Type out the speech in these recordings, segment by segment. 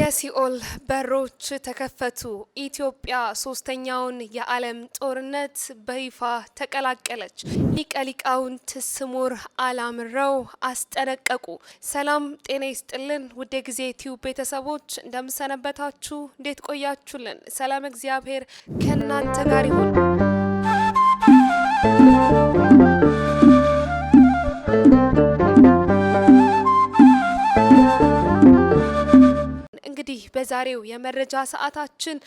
የሲኦል በሮች ተከፈቱ። ኢትዮጵያ ሶስተኛውን የዓለም ጦርነት በይፋ ተቀላቀለች። ሊቀ ሊቃውንት ስሙር አላምረው አስጠነቀቁ። ሰላም ጤና ይስጥልን ውድ የጊዜ ቲዩብ ቤተሰቦች እንደምሰነበታችሁ፣ እንዴት ቆያችሁልን? ሰላም እግዚአብሔር ከእናንተ ጋር ይሁን። እንግዲህ በዛሬው የመረጃ ሰዓታችን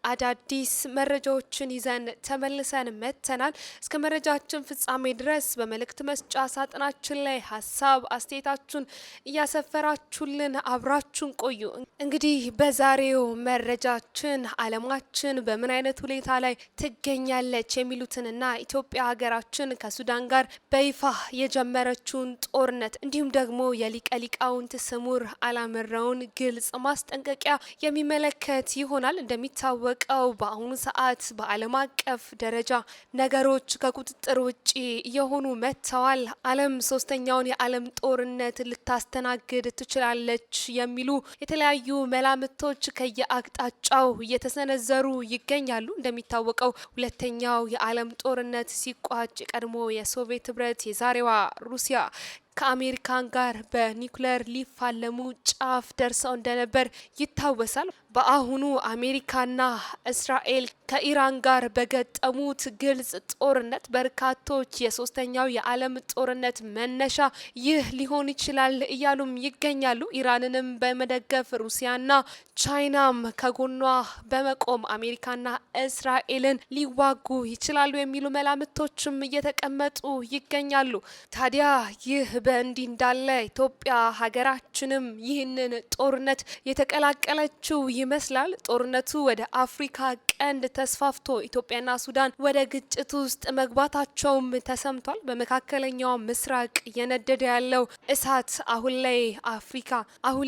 አዳዲስ መረጃዎችን ይዘን ተመልሰን መጥተናል። እስከ መረጃችን ፍጻሜ ድረስ በመልእክት መስጫ ሳጥናችን ላይ ሀሳብ አስተያየታችሁን እያሰፈራችሁልን አብራችሁን ቆዩ። እንግዲህ በዛሬው መረጃችን ዓለማችን በምን አይነት ሁኔታ ላይ ትገኛለች የሚሉትንና ኢትዮጵያ ሀገራችን ከሱዳን ጋር በይፋ የጀመረችውን ጦርነት እንዲሁም ደግሞ የሊቀ ሊቃውንት ስሙር አላምረውን ግልጽ ማስጠንቀቂያ የሚመለከት ይሆናል። እንደሚታወቀው በአሁኑ ሰዓት በዓለም አቀፍ ደረጃ ነገሮች ከቁጥጥር ውጪ እየሆኑ መጥተዋል። ዓለም ሶስተኛውን የዓለም ጦርነት ልታስተናግድ ትችላለች የሚሉ የተለያዩ መላምቶች ከየአቅጣጫው እየተሰነዘሩ ይገኛሉ። እንደሚታወቀው ሁለተኛው የዓለም ጦርነት ሲቋጭ ቀድሞ የሶቪየት ህብረት የዛሬዋ ሩሲያ ከአሜሪካን ጋር በኒውክሌር ሊፋለሙ ጫፍ ደርሰው እንደነበር ይታወሳል። በአሁኑ አሜሪካና እስራኤል ከኢራን ጋር በገጠሙት ግልጽ ጦርነት በርካቶች የሶስተኛው የዓለም ጦርነት መነሻ ይህ ሊሆን ይችላል እያሉም ይገኛሉ። ኢራንንም በመደገፍ ሩሲያና ቻይናም ከጎኗ በመቆም አሜሪካና እስራኤልን ሊዋጉ ይችላሉ የሚሉ መላምቶችም እየተቀመጡ ይገኛሉ። ታዲያ ይህ በእንዲህ እንዳለ ኢትዮጵያ ሀገራችንም ይህንን ጦርነት የተቀላቀለችው ይመስላል። ጦርነቱ ወደ አፍሪካ ቀንድ ተስፋፍቶ ኢትዮጵያና ሱዳን ወደ ግጭት ውስጥ መግባታቸውም ተሰምቷል። በመካከለኛው ምስራቅ እየነደደ ያለው እሳት አሁን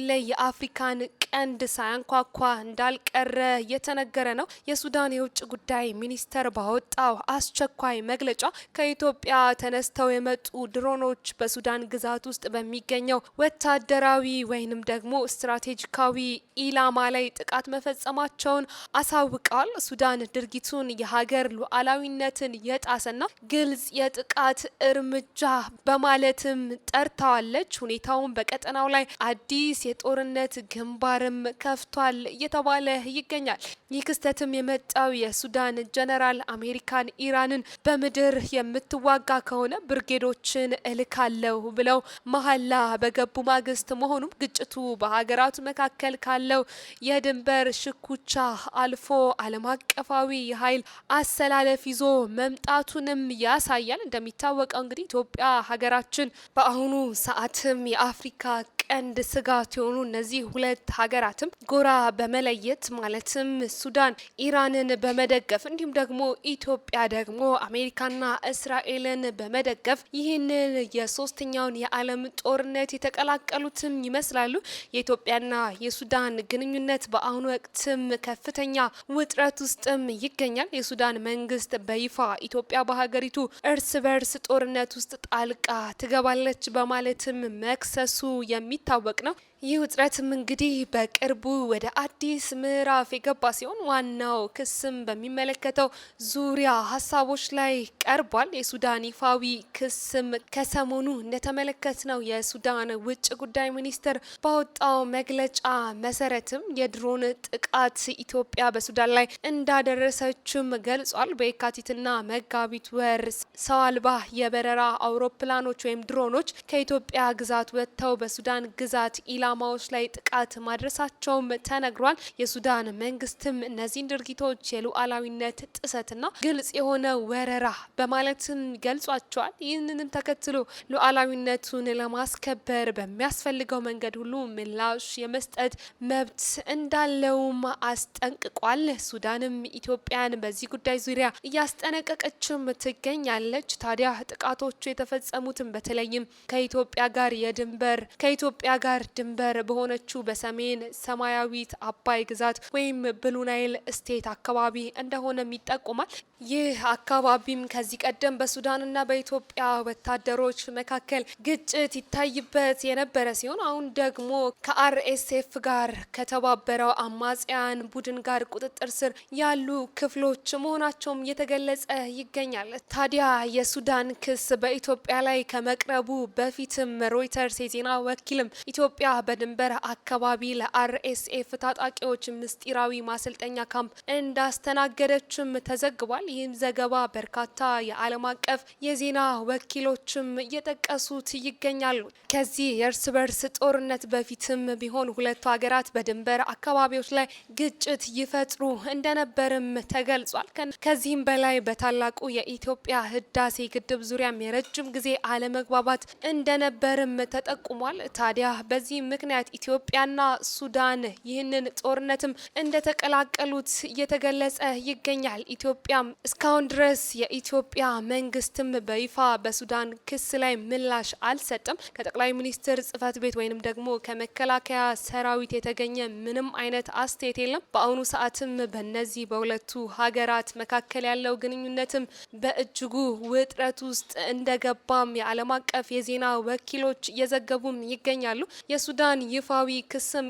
ላይ የአፍሪካን ቀንድ ሳያንኳኳ እንዳልቀረ እየተነገረ ነው። የሱዳን የውጭ ጉዳይ ሚኒስተር ባወጣው አስቸኳይ መግለጫ ከኢትዮጵያ ተነስተው የመጡ ድሮኖች በሱዳን ግዛት ውስጥ በሚገኘው ወታደራዊ ወይንም ደግሞ ስትራቴጂካዊ ኢላማ ላይ ጥቃት መፈጸማቸውን አሳውቀዋል። ሱዳን ድርጊቱን የሀገር ሉዓላዊነትን የጣሰና ግልጽ የጥቃት እርምጃ በማለትም ጠርታዋለች። ሁኔታውን በቀጠናው ላይ አዲስ የጦርነት ግንባርም ከፍቷል እየተባለ ይገኛል። ይህ ክስተትም የመጣው የሱዳን ጀነራል አሜሪካን ኢራንን በምድር የምትዋጋ ከሆነ ብርጌዶችን እልካለሁ ብለው መሀላ በገቡ ማግስት መሆኑም ግጭቱ በሀገራቱ መካከል ካለው የድንበር ሽኩቻ አልፎ ዓለም አቀፋዊ የኃይል አሰላለፍ ይዞ መምጣቱንም ያሳያል። እንደሚታወቀው እንግዲህ ኢትዮጵያ ሀገራችን በአሁኑ ሰዓትም የአፍሪካ ቀንድ ስጋት የሆኑ እነዚህ ሁለት ሀገራትም ጎራ በመለየት ማለትም ሱዳን ኢራንን በመደገፍ እንዲሁም ደግሞ ኢትዮጵያ ደግሞ አሜሪካና እስራኤልን በመደገፍ ይህንን የሶስተኛውን የዓለም ጦርነት የተቀላቀሉትም ይመስላሉ። የኢትዮጵያና የሱዳን ግንኙነት በአሁኑ ወቅትም ከፍተኛ ውጥረት ውስጥም ይገኛል። የሱዳን መንግስት በይፋ ኢትዮጵያ በሀገሪቱ እርስ በርስ ጦርነት ውስጥ ጣልቃ ትገባለች በማለትም መክሰሱ የሚታወቅ ነው። ይህ ውጥረትም እንግዲህ በቅርቡ ወደ አዲስ ምዕራፍ የገባ ሲሆን ዋናው ክስም በሚመለከተው ዙሪያ ሀሳቦች ላይ ቀርቧል። የሱዳን ይፋዊ ክስም ከሰሞኑ እንደተመለከት ነው የሱዳን ውጭ ጉዳይ ሚኒስትር ባወጣው መግለጫ መሰረትም የድሮን ጥቃት ኢትዮጵያ በሱዳን ላይ እንዳደረሰችም ገልጿል። በየካቲትና መጋቢት ወር ሰው አልባ የበረራ አውሮፕላኖች ወይም ድሮኖች ከኢትዮጵያ ግዛት ወጥተው በሱዳን ግዛት ኢላማዎች ላይ ጥቃት ማድረሳቸውም ተነግሯል። የሱዳን መንግስትም እነዚህን ድርጊቶች የሉዓላዊነት ጥሰትና ግልጽ የሆነ ወረራ በማለትም ገልጿቸዋል። ይህንንም ተከትሎ ሉዓላዊነቱን ለማስከበር በሚያስፈልገው መንገድ ሁሉ ምላሽ የመስጠት መብት እንዳለውም አስጠንቅቋል። ሱዳንም ኢትዮጵያን በዚህ ጉዳይ ዙሪያ እያስጠነቀቀችም ትገኛለች። ታዲያ ጥቃቶቹ የተፈጸሙትም በተለይም ከኢትዮጵያ ጋር ድንበር በሆነችው በሰሜን ሰማያዊት አባይ ግዛት ወይም ብሉ ናይል ስቴት አካባቢ እንደሆነም ይጠቁማል። ይህ አካባቢም ከዚህ ቀደም በሱዳንና በኢትዮጵያ ወታደሮች መካከል ግጭት ይታይበት የነበረ ሲሆን አሁን ደግሞ ከአርኤስኤፍ ጋር ከተባበረው አማጽያን ቡድን ጋር ቁጥጥር ስር ያሉ ክፍሎች መሆናቸውም እየተገለጸ ይገኛል። ታዲያ የሱዳን ክስ በኢትዮጵያ ላይ ከመቅረቡ በፊትም ሮይተርስ የዜና ወኪልም ኢትዮጵያ በድንበር አካባቢ ለአርኤስኤፍ ታጣቂዎች ምስጢራዊ ማሰልጠኛ ካምፕ እንዳስተናገደችም ተዘግቧል። ይህም ዘገባ በርካታ የዓለም አቀፍ የዜና ወኪሎችም እየጠቀሱት ይገኛሉ። ከዚህ የእርስ በርስ ጦርነት በፊትም ቢሆን ሁለቱ ሀገራት በድንበር አካባቢዎች ላይ ግጭት ይፈጥሩ እንደነበርም ተገልጿል። ከዚህም በላይ በታላቁ የኢትዮጵያ ህዳሴ ግድብ ዙሪያም የረጅም ጊዜ አለመግባባት እንደነበርም ተጠቁሟል። ታዲያ በዚህ ምክንያት ኢትዮጵያና ሱዳን ይህንን ጦርነትም እንደተቀላቀሉት እየተገለጸ ይገኛል። ኢትዮጵያም እስካሁን ድረስ የኢትዮጵያ መንግስትም በይፋ በሱዳን ክስ ላይ ምላሽ አልሰጠም። ከጠቅላይ ሚኒስትር ጽህፈት ቤት ወይንም ደግሞ ከመከላከያ ሰራዊት የተገኘ ምንም አይነት አስተያየት የለም። በአሁኑ ሰዓትም በእነዚህ በሁለቱ ሀገራት መካከል ያለው ግንኙነትም በእጅጉ ውጥረት ውስጥ እንደገባም የዓለም አቀፍ የዜና ወኪሎች እየዘገቡም ይገኛሉ። የሱዳን ይፋዊ ክስም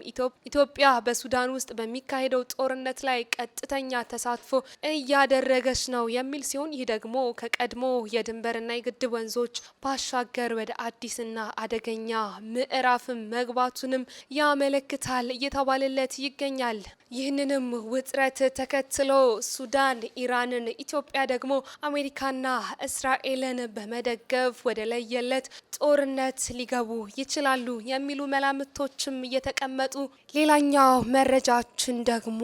ኢትዮጵያ በሱዳን ውስጥ በሚካሄደው ጦርነት ላይ ቀጥተኛ ተሳትፎ እያደረገች ነው የሚል ሲሆን ይህ ደግሞ ከቀድሞ የድንበርና የግድብ ወንዞች ባሻገር ወደ አዲስና አደገኛ ምዕራፍም መግባቱንም ያመለክታል እየተባለለት ይገኛል። ይህንንም ውጥረት ተከትሎ ሱዳን ኢራንን፣ ኢትዮጵያ ደግሞ አሜሪካና እስራኤልን በመደገፍ ወደ ለየለት ጦርነት ሊገቡ ይችላሉ የሚሉ መላምቶችም እየተቀመጡ፣ ሌላኛው መረጃችን ደግሞ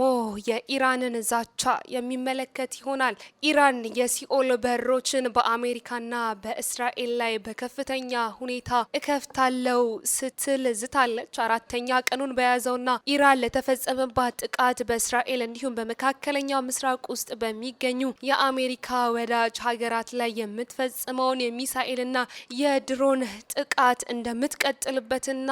የኢራንን ዛቻ የሚመለከት ይሆናል። ኢራን የሲኦል በሮችን በአሜሪካና በእስራኤል ላይ በከፍተኛ ሁኔታ እከፍታለው ስትል ዝታለች። አራተኛ ቀኑን በያዘውና ኢራን ለተፈጸመባት ጥቃት በእስራኤል እንዲሁም በመካከለኛው ምስራቅ ውስጥ በሚገኙ የአሜሪካ ወዳጅ ሀገራት ላይ የምትፈጽመውን የሚሳኤልና የድሮን ጥቃት እንደምትቀጥልበትና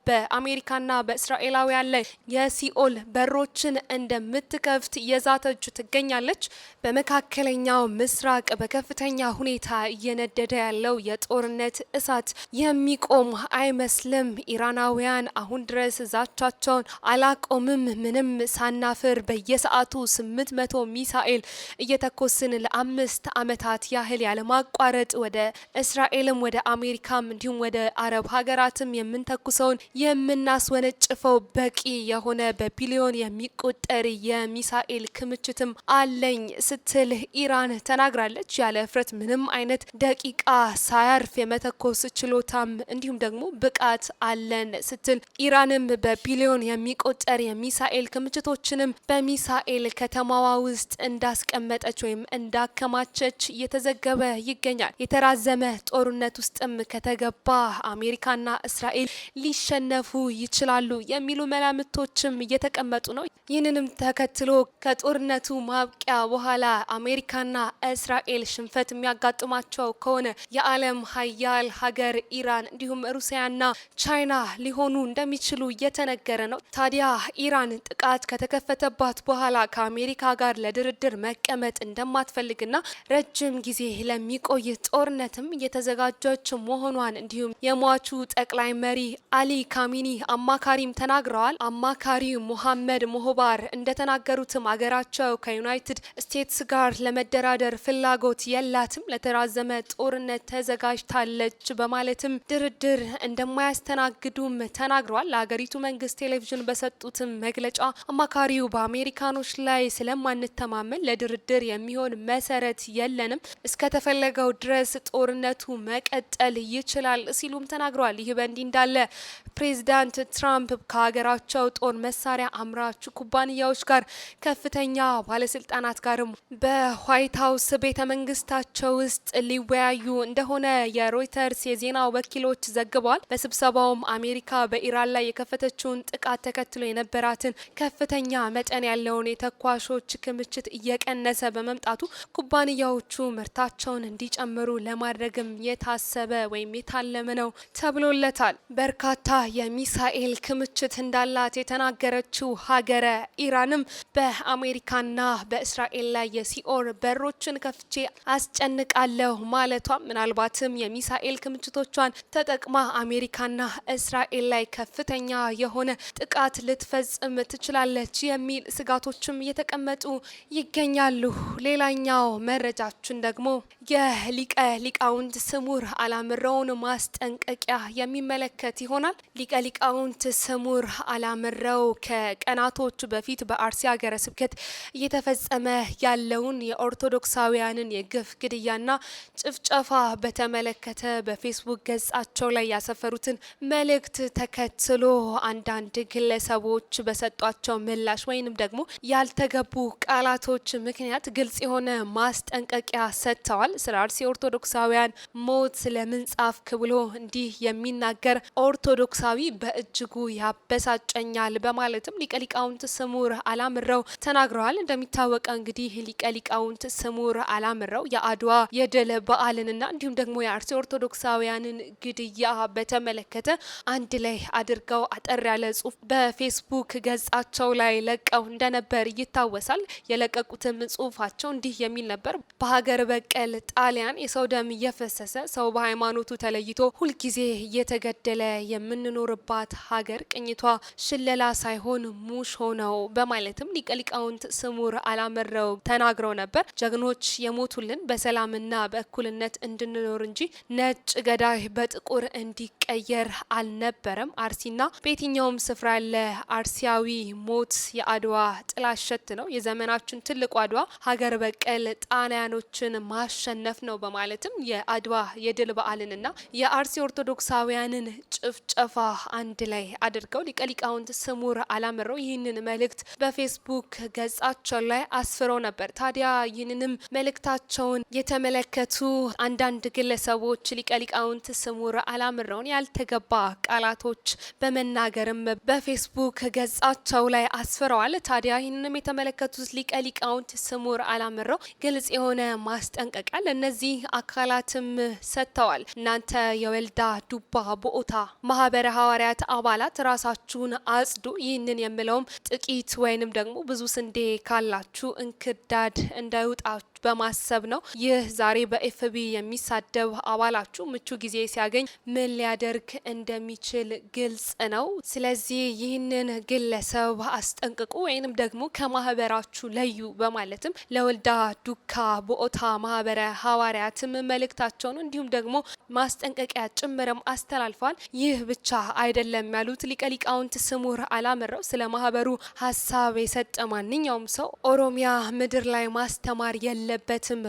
በአሜሪካና በእስራኤላውያን ላይ የሲኦል በሮችን እንደምትከፍት የዛተች ትገኛለች። በመካከለኛው ምስራቅ በከፍተኛ ሁኔታ እየነደደ ያለው የጦርነት እሳት የሚቆም አይመስልም። ኢራናውያን አሁን ድረስ ዛቻቸውን አላቆምም። ምንም ሳናፍር በየሰዓቱ 800 ሚሳኤል እየተኮስን ለ5 ዓመታት ያህል ያለማቋረጥ ወደ እስራኤልም ወደ አሜሪካም እንዲሁም ወደ አረብ ሀገራትም የምንተኩሰውን የምናስወነጭፈው በቂ የሆነ በቢሊዮን የሚቆጠር የሚሳኤል ክምችትም አለኝ ስትል ኢራን ተናግራለች። ያለ እፍረት ምንም አይነት ደቂቃ ሳያርፍ የመተኮስ ችሎታም እንዲሁም ደግሞ ብቃት አለን ስትል ኢራንም በቢሊዮን የሚቆጠር የሚሳኤል ክምችቶችንም በሚሳኤል ከተማዋ ውስጥ እንዳስቀመጠች ወይም እንዳከማቸች እየተዘገበ ይገኛል። የተራዘመ ጦርነት ውስጥም ከተገባ አሜሪካና እስራኤል ሊሸነፉ ይችላሉ የሚሉ መላምቶችም እየተቀመጡ ነው። ይህንንም ተከትሎ ከጦርነቱ ማብቂያ በኋላ አሜሪካና እስራኤል ሽንፈት የሚያጋጥማቸው ከሆነ የዓለም ሀያል ሀገር ኢራን እንዲሁም ሩሲያና ቻይና ሊሆኑ እንደሚችሉ እየተነገረ ነው። ታዲያ ኢራን ጥቃት ከተከፈተባት በኋላ ከአሜሪካ ጋር ለድርድር መቀመጥ እንደማትፈልግና ረጅም ጊዜ ለሚቆይ ጦርነትም እየተዘጋጀች መሆኗን እንዲሁም የሟቹ ጠቅላይ መሪ አሊ ካሚኒ አማካሪም ተናግረዋል። አማካሪ ሙሐመድ ሞሆባር እንደተናገሩትም አገራቸው ከዩናይትድ ስቴትስ ጋር ለመደራደር ፍላጎት የላትም፣ ለተራዘመ ጦርነት ተዘጋጅታለች በማለትም ድርድር እንደማያስተናግዱም ተናግረዋል። ለሀገሪቱ መንግስት ቴሌቪዥን በሰጡትም መግለጫ አማካሪው በአሜሪካኖች ላይ ስለማንተማመን ለድርድር የሚሆን መሰረት የለንም፣ እስከተፈለገው ድረስ ጦርነቱ መቀጠል ይችላል ሲሉም ተናግረዋል። ይህ በእንዲህ እንዳለ ፕሬዚዳንት ትራምፕ ከሀገራቸው ጦር መሳሪያ አምራች ኩባንያዎች ጋር ከፍተኛ ባለስልጣናት ጋርም በዋይት ሀውስ ቤተ መንግስታቸው ውስጥ ሊወያዩ እንደሆነ የሮይተርስ የዜና ወኪሎች ዘግበዋል። በስብሰባውም አሜሪካ በኢራን ላይ የከፈተችውን ጥቃት ተከትሎ የነበራትን ከፍተኛ መጠን ያለውን የተኳሾች ክምችት እየቀነሰ በመምጣቱ ኩባንያዎቹ ምርታቸውን እንዲጨምሩ ለማድረግም የታሰበ ወይም የታለመ ነው ተብሎለታል። በርካታ የሚሳኤል ክምችት እንዳላት የተናገረችው ሀገረ ኢራንም በአሜሪካና በእስራኤል ላይ የሲኦል በሮችን ከፍቼ አስጨንቃለሁ ማለቷ ምናልባትም የሚሳኤል ክምችቶቿን ተጠቅማ አሜሪካና እስራኤል ላይ ከፍተኛ የሆነ ጥቃት ልትፈጽም ትችላለች የሚል ስጋቶችም እየተቀመጡ ይገኛሉ። ሌላኛው መረጃችን ደግሞ የሊቀ ሊቃውንት ስሙር አላምረውን ማስጠንቀቂያ የሚመለከት ይሆናል። ሊቀ ሊቃውንት ስሙር አላምረው ከቀናቶች በፊት በአርሲ ሀገረ ስብከት እየተፈጸመ ያለውን የኦርቶዶክሳውያንን የግፍ ግድያና ጭፍጨፋ በተመለከተ በፌስቡክ ገጻቸው ላይ ያሰፈሩትን መልእክት ተከትሎ አንዳንድ ግለሰቦች በሰጧቸው ምላሽ ወይንም ደግሞ ያልተገቡ ቃላቶች ምክንያት ግልጽ የሆነ ማስጠንቀቂያ ሰጥተዋል። ስለ አርሲ ኦርቶዶክሳውያን ሞት ስለምን ጻፍክ ብሎ እንዲህ የሚናገር ኦርቶዶክሳዊ በእጅጉ ያበሳጨኛል በማለትም ሊቀ ሊቃውንት ስሙር አላምረው ተናግረዋል። እንደሚታወቀው እንግዲህ ሊቀ ሊቃውንት ስሙር አላምረው የአድዋ የድል በዓልንና እንዲሁም ደግሞ የአርሲ ኦርቶዶክሳውያንን ግድያ በተመለከተ አንድ ላይ አድርገው አጠር ያለ ጽሁፍ በፌስቡክ ገጻቸው ላይ ለቀው እንደነበር ይታወሳል። የለቀቁትም ጽሁፋቸው እንዲህ የሚል ነበር። በሀገር በቀል ጣሊያን የሰው ደም እየፈሰሰ ሰው በሃይማኖቱ ተለይቶ ሁልጊዜ እየተገደለ የምንኖርባት ሀገር ቅኝቷ ሽለላ ሳይሆን ሙሾ ነው በማለትም ሊቀ ሊቃውንት ስሙር አላምረው ተናግረው ነበር። ጀግኖች የሞቱልን በሰላምና በእኩልነት እንድንኖር እንጂ ነጭ ገዳይ በጥቁር እንዲቀየር አልነበረም። አርሲና በየትኛውም ስፍራ ያለ አርሲያዊ ሞት የአድዋ ጥላሸት ነው። የዘመናችን ትልቁ አድዋ ሀገር በቀል ጣሊያኖችን ማሸነፍ ነው በማለትም የአድዋ የድል በዓልንና የአርሲ ኦርቶዶክሳውያንን ጭፍጨፋ አንድ ላይ አድርገው ሊቀ ሊቃውንት ስሙር አላምረው ይህንን መልእክት በፌስቡክ ገጻቸው ላይ አስፍረው ነበር። ታዲያ ይህንንም መልእክታቸውን የተመለከቱ አንዳንድ ግለሰቦች ሊቀ ሊቃውንት ስሙር አላምረውን ያልተገባ ቃላቶች በመናገርም በፌስቡክ ገጻቸው ላይ አስፍረዋል። ታዲያ ይህንንም የተመለከቱት ሊቀ ሊቃውንት ስሙር አላምረው ግልጽ የሆነ ማስጠንቀቂያ ለእነዚህ አካላትም ሰጥተዋል። እናንተ የወልዳ ዱባ ቦኦታ ማህበረ ሐዋርያት አባላት ራሳችሁን አጽዱ። ይህንን የምለውም ጥቂት ወይንም ደግሞ ብዙ ስንዴ ካላችሁ እንክዳድ እንዳይውጣችሁ በማሰብ ነው። ይህ ዛሬ በኤፍቢ የሚሳደብ አባላችሁ ምቹ ጊዜ ሲያገኝ ምን ሊያደርግ እንደሚችል ግልጽ ነው። ስለዚህ ይህንን ግለሰብ አስጠንቅቁ ወይንም ደግሞ ከማህበራችሁ ለዩ በማለትም ለወልዳ ዱካ ቦኦታ ማህበረ ሐዋርያትም መልእክታቸውን እንዲሁም ደግሞ ማስጠንቀቂያ ጭምርም አስተላልፏል። ይህ ብቻ አይደለም ያሉት ሊቀ ሊቃውንት ስሙር አላምረው ስለ ማህበሩ ሀሳብ የሰጠ ማንኛውም ሰው ኦሮሚያ ምድር ላይ ማስተማር የለበትም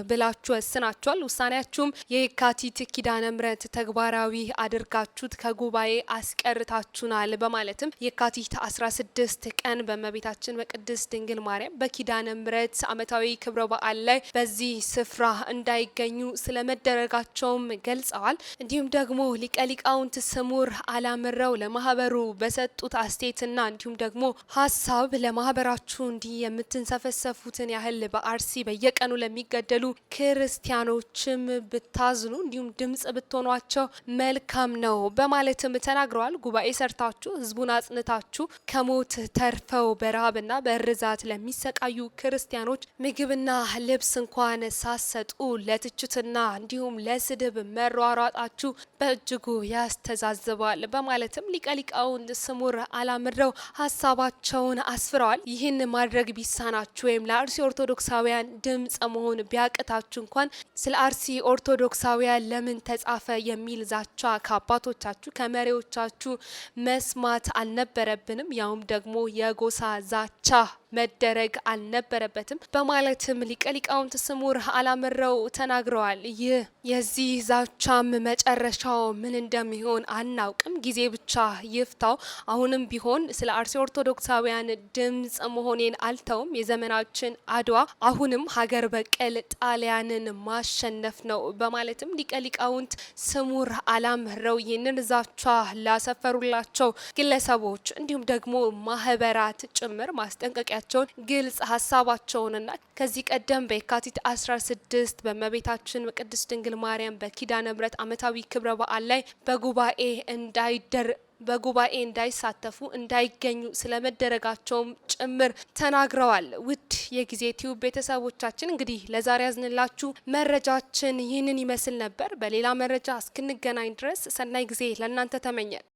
ብላችሁ ወስናችኋል። ውሳኔያችሁም የካቲት ኪዳነ ምሕረት ተግባራዊ አድርጋችሁት ከጉባኤ አስቀርታችሁናል በማለትም የካቲት 16 ቀን በእመቤታችን በቅድስት ድንግል ማርያም በኪዳነ ምሕረት ዓመታዊ ክብረ በዓል ላይ በዚህ ስፍራ እንዳይገኙ ስለመደረጋቸውም ገልጸዋል። እንዲሁም ደግሞ ሊቀ ሊቃውንት ስሙር አላምረው ለማህበሩ በሰጡት አስተያየትና እንዲሁም ደግሞ ሀሳብ ለማህበራችሁ እንዲህ የምትንሰፈሰፉትን ያህል በአርሲ በየቀኑ ለሚገደሉ ክርስቲያኖችም ብታዝኑ እንዲሁም ድምጽ ብትሆኗቸው መልካም ነው በማለትም ተናግረዋል። ጉባኤ ሰርታችሁ ህዝቡን አጽንታችሁ ከሞት ተርፈው በረሃብና በእርዛት ለሚሰቃዩ ክርስቲያኖች ምግብና ልብስ እንኳን ሳሰጡ ለትችትና እንዲሁም ለስድብ መሯሯጣችሁ በእጅጉ ያስተዛዝባል በማለትም ሊቀ ሊቃውንት ስሙር አላምረው ሀሳባቸውን አስፍረዋል። ይህን ማድረግ ቢሳናችሁ ወይም ለአርሲ ኦርቶዶክሳውያን ድምጽ መሆን ቢያቅታችሁ እንኳን ስለ አርሲ ኦርቶዶክሳውያን ለምን ተጻፈ የሚል ዛቻ ከአባቶቻችሁ ከመሪዎቻችሁ መስማት አልነበረብንም። ያውም ደግሞ የጎሳ ዛቻ መደረግ አልነበረበትም በማለትም ሊቀ ሊቃውንት ስሙር አላምረው ተናግረዋል። ይህ የዚህ ዛቻም መጨረሻው ምን እንደሚሆን አናውቅም፣ ጊዜ ብቻ ይፍታው። አሁንም ቢሆን ስለ አርሲ ኦርቶዶክሳውያን ድምጽ መሆኔን አልተውም። የዘመናችን አድዋ አሁንም ሀገር በቀል ጣሊያንን ማሸነፍ ነው በማለትም ሊቀ ሊቃውንት ስሙር አላምረው ይህንን ዛቻ ላሰፈሩላቸው ግለሰቦች እንዲሁም ደግሞ ማህበራት ጭምር ማስጠንቀቂያ ግልጽ ሀሳባቸውንና ከዚህ ቀደም በየካቲት 16 በእመቤታችን በቅድስት ድንግል ማርያም በኪዳነ ምሕረት ዓመታዊ ክብረ በዓል ላይ በጉባኤ በጉባኤ እንዳይሳተፉ እንዳይገኙ ስለመደረጋቸውም ጭምር ተናግረዋል። ውድ የጊዜ ቲዩብ ቤተሰቦቻችን እንግዲህ ለዛሬ ያዝንላችሁ መረጃችን ይህንን ይመስል ነበር። በሌላ መረጃ እስክንገናኝ ድረስ ሰናይ ጊዜ ለእናንተ ተመኘን።